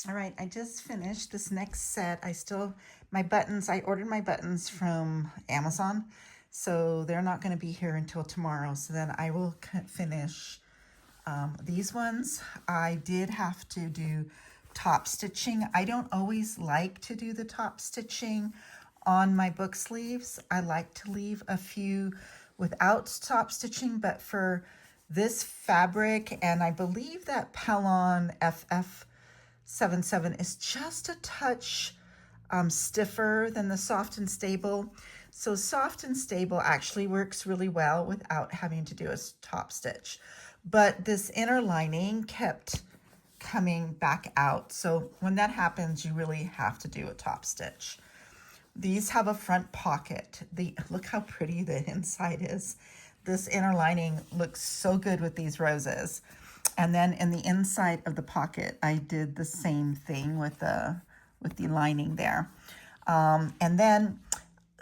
All right, I just finished this next set. My buttons, I ordered my buttons from Amazon, so they're not going to be here until tomorrow. So then I will finish these ones. I did have to do top stitching. I don't always like to do the top stitching on my book sleeves. I like to leave a few without top stitching, but for this fabric, and I believe that Pellon FF77 is just a touch stiffer than the soft and stable. So soft and stable actually works really well without having to do a top stitch. But this inner lining kept coming back out. So when that happens, you really have to do a top stitch. These have a front pocket. Look how pretty the inside is. This inner lining looks so good with these roses. And then in the inside of the pocket, I did the same thing with the lining there. And then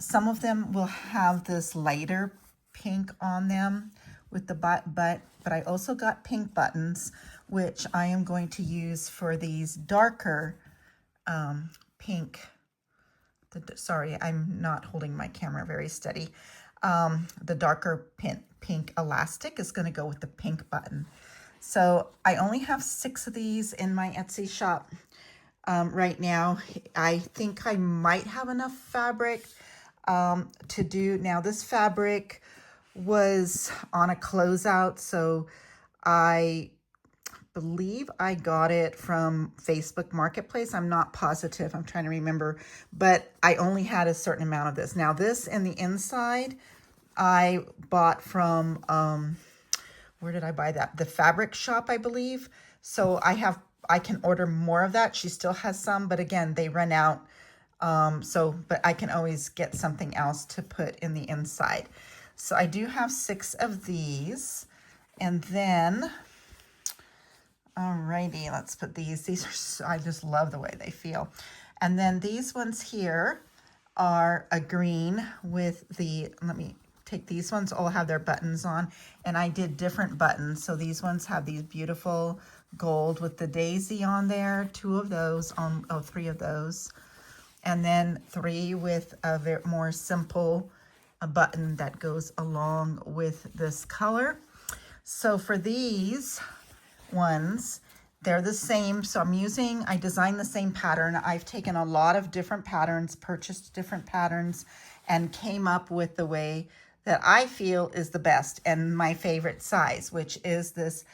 some of them will have this lighter pink on them with the but I also got pink buttons, which I am going to use for these darker pink. Sorry, I'm not holding my camera very steady. The darker pink elastic is going to go with the pink button. So I only have 6 of these in my Etsy shop right now. I think I might have enough fabric to do. Now this fabric was on a closeout, so I believe I got it from Facebook Marketplace. I'm not positive. I'm trying to remember, but I only had a certain amount of this. Now this in the inside, I bought from, where did I buy that? The fabric shop, I believe. So I can order more of that. She still has some, but again, they run out. But I can always get something else to put in the inside. So I do have 6 of these. And then, alrighty, let's put these. These are, I just love the way they feel. And then these ones here are a green with let me take these ones, all have their buttons on. And I did different buttons. So these ones have these beautiful gold with the daisy on there. 2 of those, 3 of those. And then 3 with a very more simple button that goes along with this color. So for these ones, they're the same. So I designed the same pattern. I've taken a lot of different patterns, purchased different patterns, and came up with the way that I feel is the best and my favorite size, which is this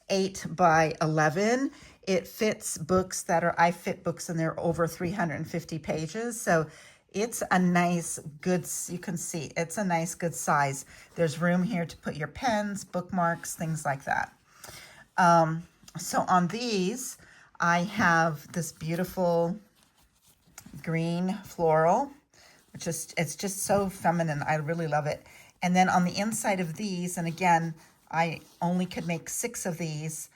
8 by 11. It fits books I fit books and they're over 350 pages. So it's a nice, good, you can see, it's a nice, good size. There's room here to put your pens, bookmarks, things like that. So on these, I have this beautiful green floral, it's just so feminine. I really love it. And then on the inside of these, and again, I only could make 6 of these.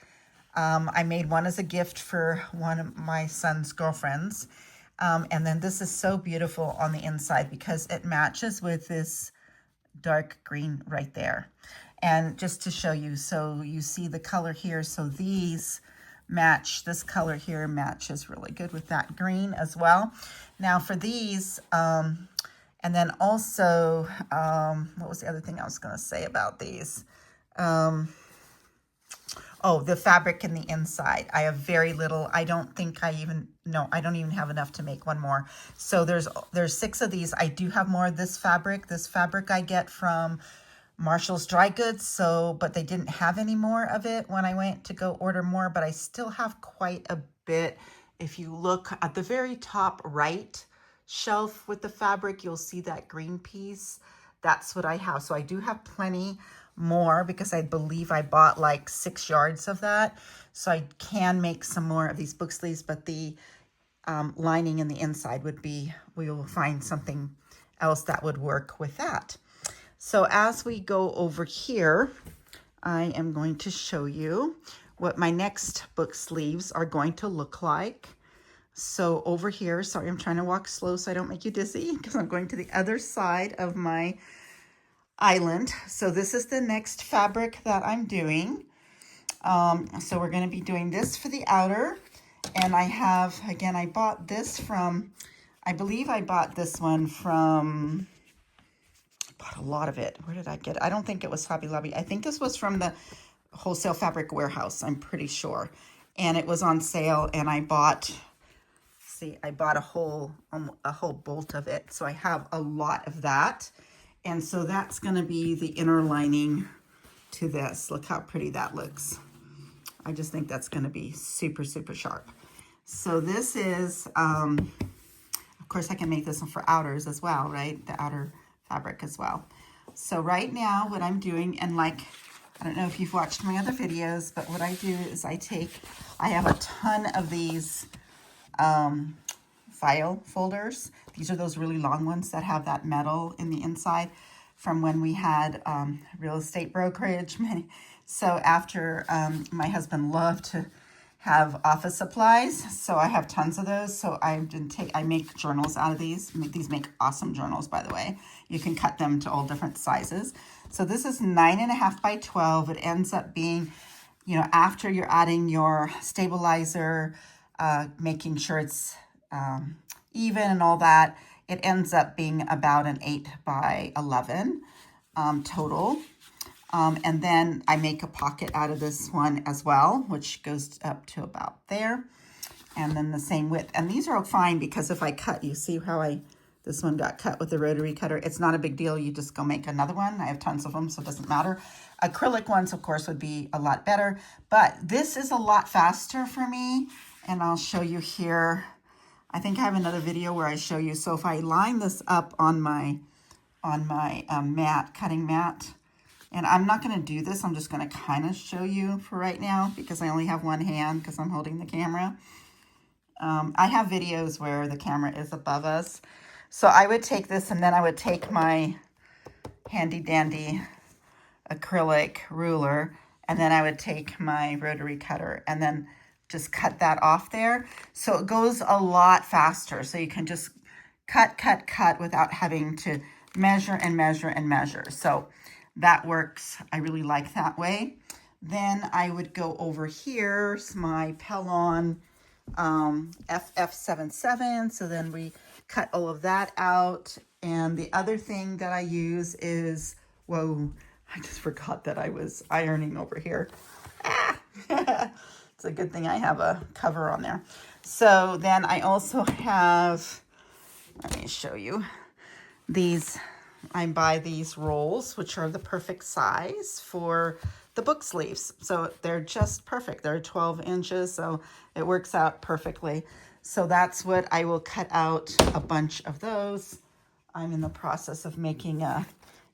I made one as a gift for one of my son's girlfriends. And then this is so beautiful on the inside because it matches with this dark green right there. And just to show you, so you see the color here. So these match, this color here matches really good with that green as well. Now for these, and then also, what was the other thing I was going to say about these? Oh, the fabric in the inside. I have very little. I don't even have enough to make one more. So there's 6 of these. I do have more of this fabric. This fabric I get from Marshall's Dry Goods. But they didn't have any more of it when I went to go order more, but I still have quite a bit. If you look at the very top right shelf with the fabric, you'll see that green piece. That's what I have. So I do have plenty more because I believe I bought like 6 yards of that. So I can make some more of these book sleeves, but the lining in the inside we will find something else that would work with that. So as we go over here, I am going to show you what my next book sleeves are going to look like. So over here, sorry, I'm trying to walk slow so I don't make you dizzy because I'm going to the other side of my island. So this is the next fabric that I'm doing. So we're going to be doing this for the outer, And I have, again, I bought this from, I believe I bought this one from, I bought a lot of it. Where did I get it? I don't think it was Hobby Lobby. I think this was from the Wholesale Fabric Warehouse, I'm pretty sure. And it was on sale, and I bought, see, I bought a whole bolt of it. So I have a lot of that. And so that's going to be the inner lining to this. Look how pretty that looks. I just think that's going to be super, super sharp. So this is, of course, I can make this one for outers as well, right? The outer fabric as well. So right now what I'm doing, and like, I don't know if you've watched my other videos, but what I do is I have a ton of these file folders. These are those really long ones that have that metal in the inside from when we had real estate brokerage. So after my husband loved to have office supplies, so I have tons of those. So I make journals out of these. These make awesome journals, by the way. You can cut them to all different sizes. So this is 9.5 by 12. It ends up being, you know, after you're adding your stabilizer, making sure it's even and all that, it ends up being about an 8 by 11 total. And then I make a pocket out of this one as well, which goes up to about there. And then the same width. And these are all fine because if I cut, you see how this one got cut with the rotary cutter. It's not a big deal. You just go make another one. I have tons of them, so it doesn't matter. Acrylic ones, of course, would be a lot better. But this is a lot faster for me. And I'll show you here. I think I have another video where I show you. So if I line this up on my cutting mat, and I'm not going to do this. I'm just going to kind of show you for right now because I only have one hand because I'm holding the camera. I have videos where the camera is above us. So I would take this and then I would take my handy dandy acrylic ruler and then I would take my rotary cutter and then just cut that off there. So it goes a lot faster. So you can just cut without having to measure and measure and measure. So that works. I really like that way. Then I would go over here, my Pellon FF77. So then we cut all of that out. And the other thing that I use is, whoa, I just forgot that I was ironing over here. It's a good thing I have a cover on there. So then I also have, let me show you these. I buy these rolls, which are the perfect size for the book sleeves. So they're just perfect. They're 12 inches, so it works out perfectly. So that's what I will cut out, a bunch of those. I'm in the process of making a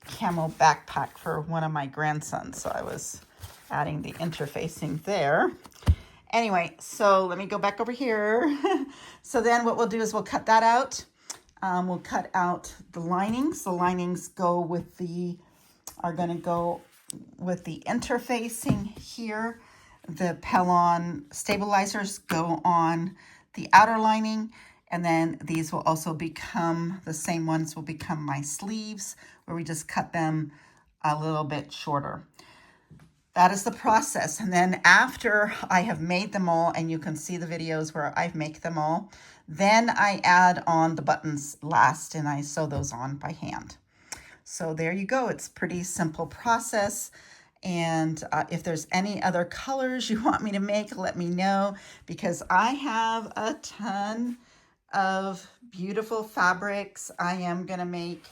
camel backpack for one of my grandsons. So I was adding the interfacing there. Anyway, so let me go back over here. So then what we'll do is we'll cut that out. We'll cut out the linings. The linings are going to go with the interfacing here. The Pellon stabilizers go on the outer lining. And then these will also become, the same ones will become my sleeves, where we just cut them a little bit shorter. That is the process. And then after I have made them all, and you can see the videos where I make them all, then I add on the buttons last and I sew those on by hand. So there you go. It's a pretty simple process. And if there's any other colors you want me to make, let me know, because I have a ton of beautiful fabrics. I am going to make,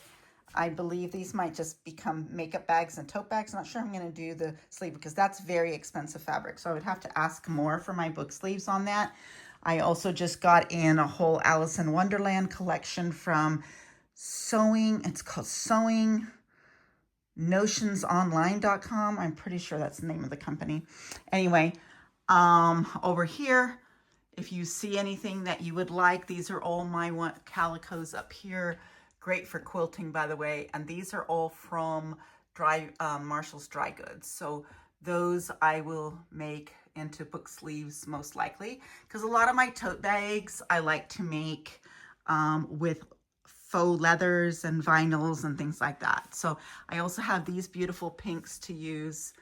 I believe these might just become makeup bags and tote bags. I'm not sure I'm going to do the sleeve because that's very expensive fabric. So I would have to ask more for my book sleeves on that. I also just got in a whole Alice in Wonderland collection from Sewing. It's called SewingNotionsOnline.com. I'm pretty sure that's the name of the company. Anyway, over here, if you see anything that you would like, these are all my calicos up here. Great for quilting, by the way. And these are all from Marshall's Dry Goods. So those I will make into book sleeves most likely, because a lot of my tote bags I like to make with faux leathers and vinyls and things like that. So I also have these beautiful pinks to use,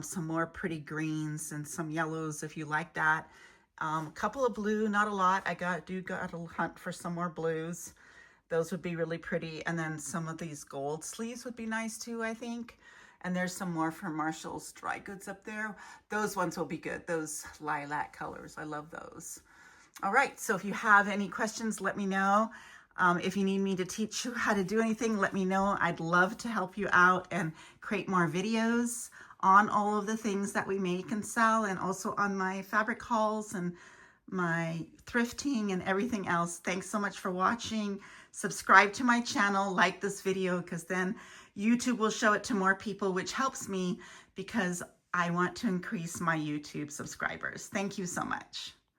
some more pretty greens and some yellows if you like that. A couple of blue, not a lot. I got to hunt for some more blues. Those would be really pretty. And then some of these gold sleeves would be nice too, I think. And there's some more from Marshall's Dry Goods up there. Those ones will be good. Those lilac colors, I love those. All right, so if you have any questions, let me know. If you need me to teach you how to do anything, let me know. I'd love to help you out and create more videos on all of the things that we make and sell, and also on my fabric hauls and my thrifting and everything else. Thanks so much for watching. Subscribe to my channel, like this video, because then YouTube will show it to more people, which helps me because I want to increase my YouTube subscribers. Thank you so much.